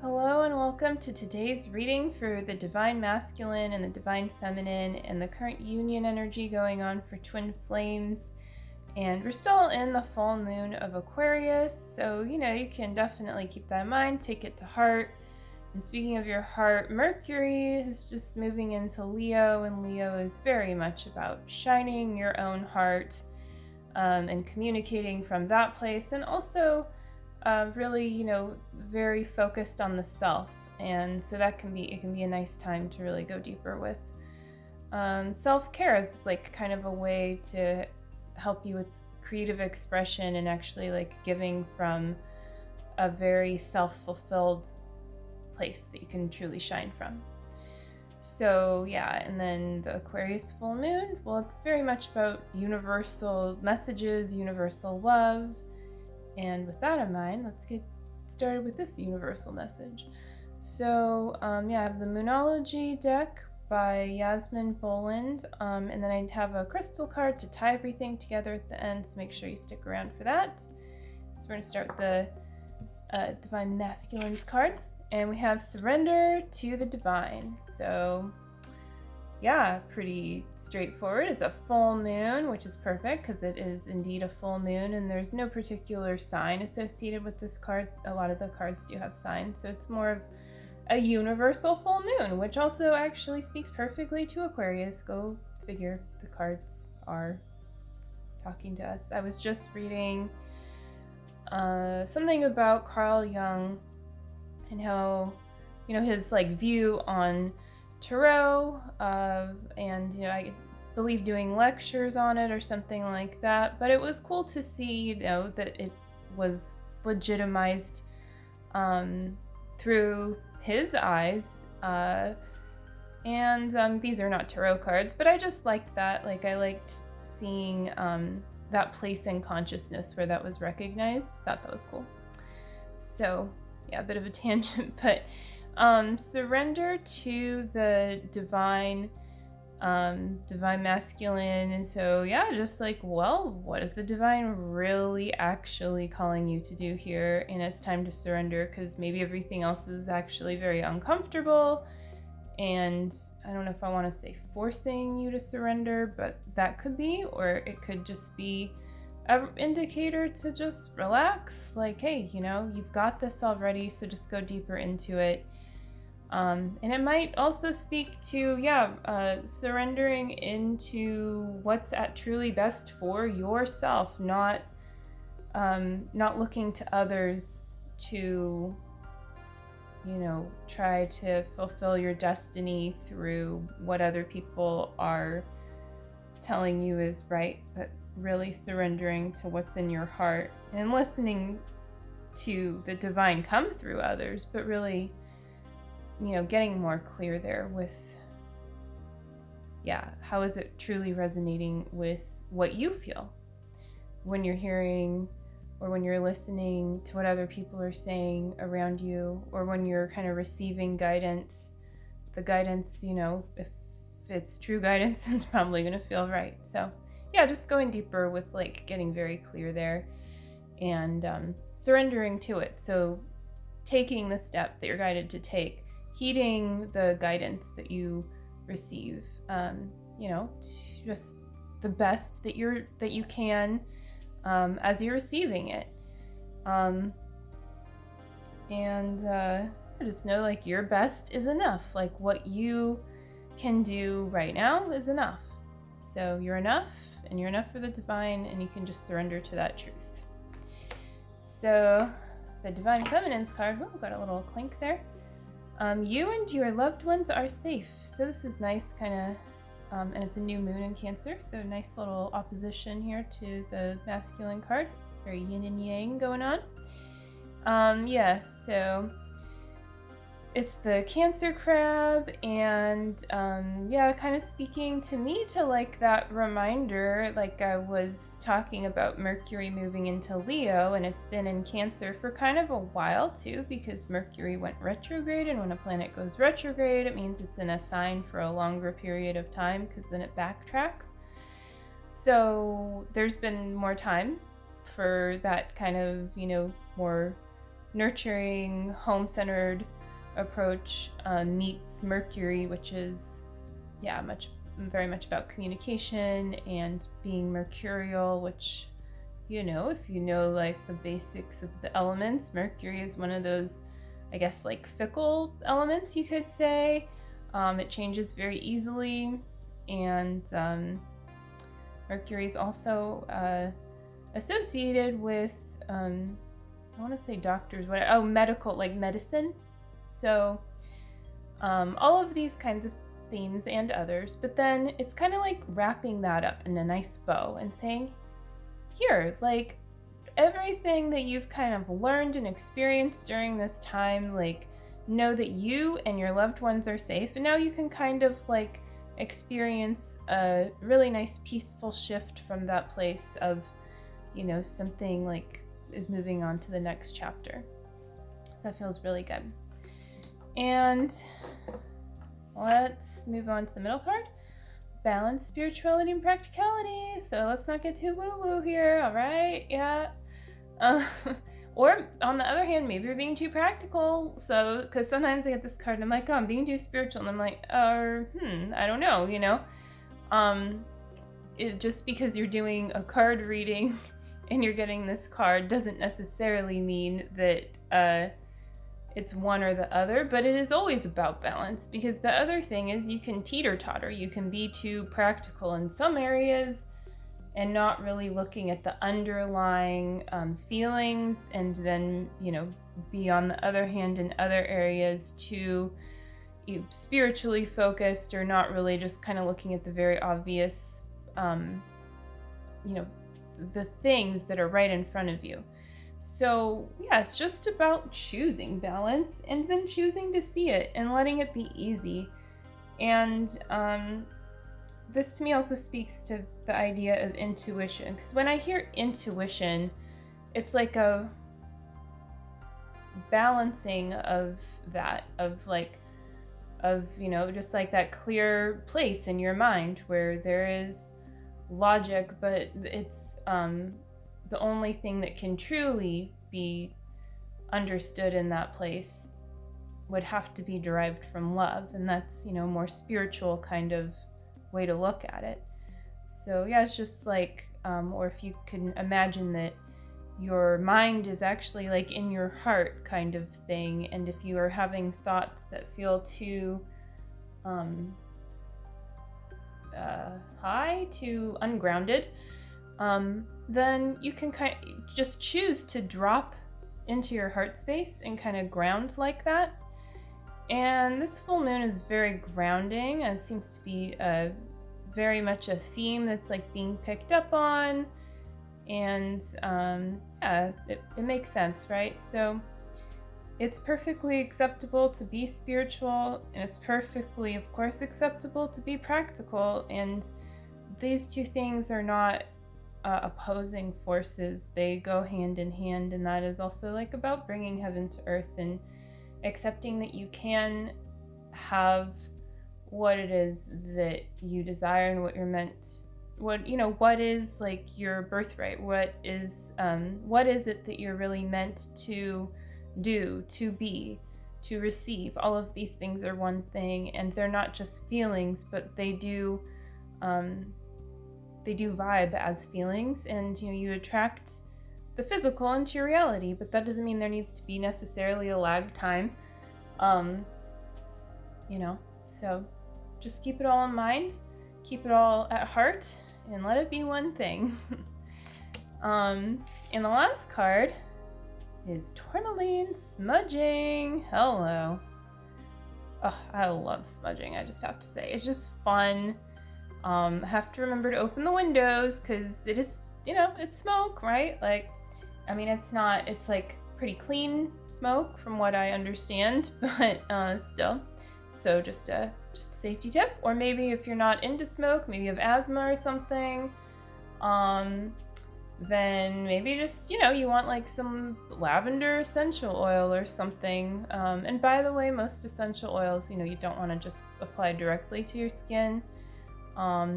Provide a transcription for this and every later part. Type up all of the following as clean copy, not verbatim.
Hello and welcome to today's reading for the Divine Masculine and the Divine Feminine and the current union energy going on for Twin Flames. And we're still in the full moon of Aquarius, so you can definitely keep that in mind, take it to heart. And speaking of your heart, Mercury is just moving into Leo, and Leo is very much about shining your own heart and communicating from that place, and also really, very focused on the self. And so it can be a nice time to really go deeper with self-care as like kind of a way to help you with creative expression and actually like giving from a very self-fulfilled place that you can truly shine from. So yeah, and then the Aquarius full moon, well, it's very much about universal messages, universal love. And with that in mind, let's get started with this universal message. So I have the Moonology deck by Yasmin Boland, and then I have a crystal card to tie everything together at the end, so make sure you stick around for that. So we're going to start with the Divine Masculine's card, and we have Surrender to the Divine. So yeah, pretty straightforward. It's a full moon, which is perfect because it is indeed a full moon, and there's no particular sign associated with this card. A lot of the cards do have signs, so it's more of a universal full moon, which also actually speaks perfectly to Aquarius. Go figure, the cards are talking to us. I was just reading something about Carl Jung and how, his like view on tarot, and I believe doing lectures on it or something like that, but it was cool to see that it was legitimized through his eyes, and these are not tarot cards, but I just liked that. Like, I liked seeing that place in consciousness where that was recognized. Thought that was cool. So yeah, a bit of a tangent, but surrender to the divine masculine. And so yeah, just like, well, what is the divine really actually calling you to do here? And it's time to surrender, because maybe everything else is actually very uncomfortable, and I don't know if I want to say forcing you to surrender, but that could be, or it could just be an indicator to just relax, like, hey, you've got this already, so just go deeper into it. And it might also speak to, surrendering into what's truly best for yourself, not looking to others to, try to fulfill your destiny through what other people are telling you is right, but really surrendering to what's in your heart and listening to the divine come through others, but really getting more clear there with, how is it truly resonating with what you feel when you're hearing or when you're listening to what other people are saying around you, or when you're kind of receiving guidance. The guidance, if it's true guidance, it's probably going to feel right. So yeah, just going deeper with like getting very clear there and surrendering to it. So taking the step that you're guided to take, heeding the guidance that you receive, just the best that you can as you're receiving it, and just know like your best is enough. Like, what you can do right now is enough. So you're enough, and you're enough for the divine, and you can just surrender to that truth. So the Divine Feminine's card, got a little clink there. You and your loved ones are safe. So this is nice, kind of, and it's a new moon in Cancer, so nice little opposition here to the masculine card. Very yin and yang going on. So it's the Cancer crab, and kind of speaking to me to like that reminder, like I was talking about Mercury moving into Leo, and it's been in Cancer for kind of a while too, because Mercury went retrograde, and when a planet goes retrograde, it means it's in a sign for a longer period of time, because then it backtracks. So there's been more time for that kind of, more nurturing, home-centered approach meets Mercury, which is very much about communication and being mercurial, which, if you know like the basics of the elements, Mercury is one of those, I guess, like fickle elements, you could say. It changes very easily, and Mercury is also associated with, I want to say doctors, medical, like medicine. So all of these kinds of themes and others, but then it's kind of like wrapping that up in a nice bow and saying, here, like everything that you've kind of learned and experienced during this time, like know that you and your loved ones are safe, and now you can kind of like experience a really nice peaceful shift from that place of, something like is moving on to the next chapter. So that feels really good. And let's move on to the middle card. Balance, spirituality, and practicality. So let's not get too woo-woo here, all right? Yeah. Or on the other hand, maybe you're being too practical. So, because sometimes I get this card and I'm like, oh, I'm being too spiritual. And I'm like, I don't know, just because you're doing a card reading and you're getting this card doesn't necessarily mean that it's one or the other, but it is always about balance, because the other thing is you can teeter-totter. You can be too practical in some areas and not really looking at the underlying feelings, and then, be on the other hand in other areas too spiritually focused, or not really, just kind of looking at the very obvious, the things that are right in front of you. So yeah, it's just about choosing balance and then choosing to see it and letting it be easy. And this to me also speaks to the idea of intuition, because when I hear intuition, it's like a balancing of that, just like that clear place in your mind where there is logic, but it's the only thing that can truly be understood in that place would have to be derived from love, and that's, more spiritual kind of way to look at it. So yeah, it's just like, or if you can imagine that your mind is actually like in your heart kind of thing, and if you are having thoughts that feel too high, too ungrounded, then you can just choose to drop into your heart space and kind of ground like that. And this full moon is very grounding, and seems to be very much a theme that's like being picked up on. And it makes sense, right? So it's perfectly acceptable to be spiritual, and it's perfectly, of course, acceptable to be practical. And these two things are not opposing forces. They go hand in hand, and that is also like about bringing heaven to earth and accepting that you can have what it is that you desire and what you're meant, what is like your birthright, what is it that you're really meant to do, to be, to receive. All of these things are one thing, and they're not just feelings, but they do vibe as feelings, and you attract the physical into your reality, but that doesn't mean there needs to be necessarily a lag time. So just keep it all in mind, keep it all at heart, and let it be one thing. And the last card is Tourmaline Smudging. Hello. Oh, I love smudging, I just have to say. It's just fun. Have to remember to open the windows, because it is, it's smoke, right? Like, I mean, it's like pretty clean smoke from what I understand, but still. So just a safety tip. Or maybe if you're not into smoke, maybe you have asthma or something, then maybe just, you want like some lavender essential oil or something. And by the way, most essential oils, you don't want to just apply directly to your skin.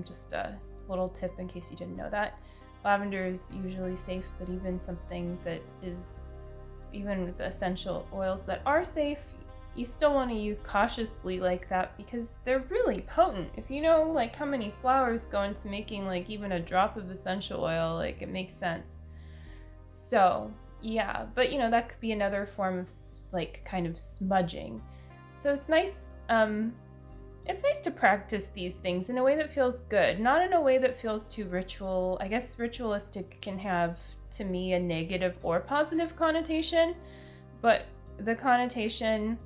Just a little tip in case you didn't know that. Lavender is usually safe, but even something that is even with the essential oils that are safe, you still want to use cautiously like that because they're really potent. If you know like how many flowers go into making like even a drop of essential oil, like it makes sense. So yeah, but that could be another form of like kind of smudging. So it's nice to practice these things in a way that feels good, not in a way that feels too ritual. I guess ritualistic can have, to me, a negative or positive connotation, but the connotation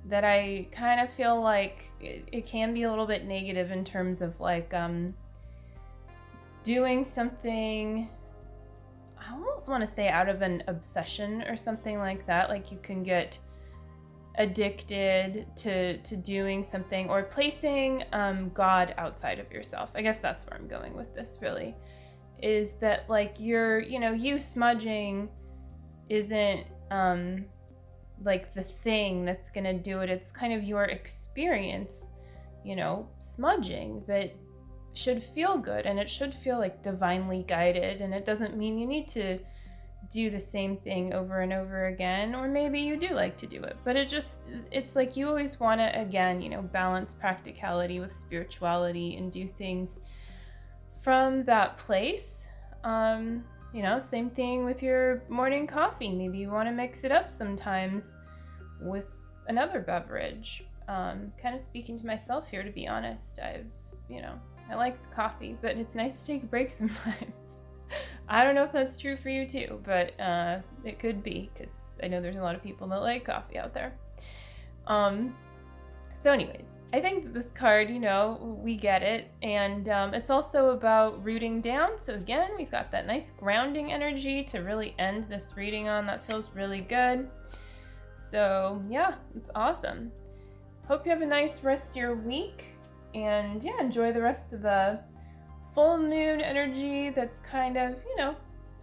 that I kind of feel like it can be a little bit negative in terms of like doing something, I almost want to say out of an obsession or something like that. Like you can get addicted to doing something or placing God outside of yourself. I guess that's where I'm going with this, really, is that like you smudging isn't like the thing that's gonna do it. It's kind of your experience, smudging that should feel good, and it should feel like divinely guided, and it doesn't mean you need to do the same thing over and over again, or maybe you do like to do it, but it's like you always want to, again, balance practicality with spirituality and do things from that place. Same thing with your morning coffee. Maybe you want to mix it up sometimes with another beverage. Kind of speaking to myself here, to be honest. I like the coffee, but it's nice to take a break sometimes. I don't know if that's true for you too, but it could be, because I know there's a lot of people that like coffee out there. So anyways, I think that this card, we get it, and it's also about rooting down. So again, we've got that nice grounding energy to really end this reading on. That feels really good. So yeah, it's awesome. Hope you have a nice rest of your week, and yeah, enjoy the rest of the full moon energy that's kind of,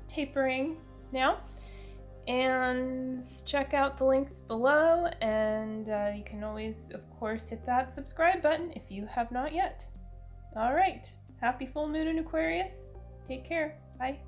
tapering now. And check out the links below, and you can always, of course, hit that subscribe button if you have not yet. All right, happy full moon in Aquarius. Take care. Bye.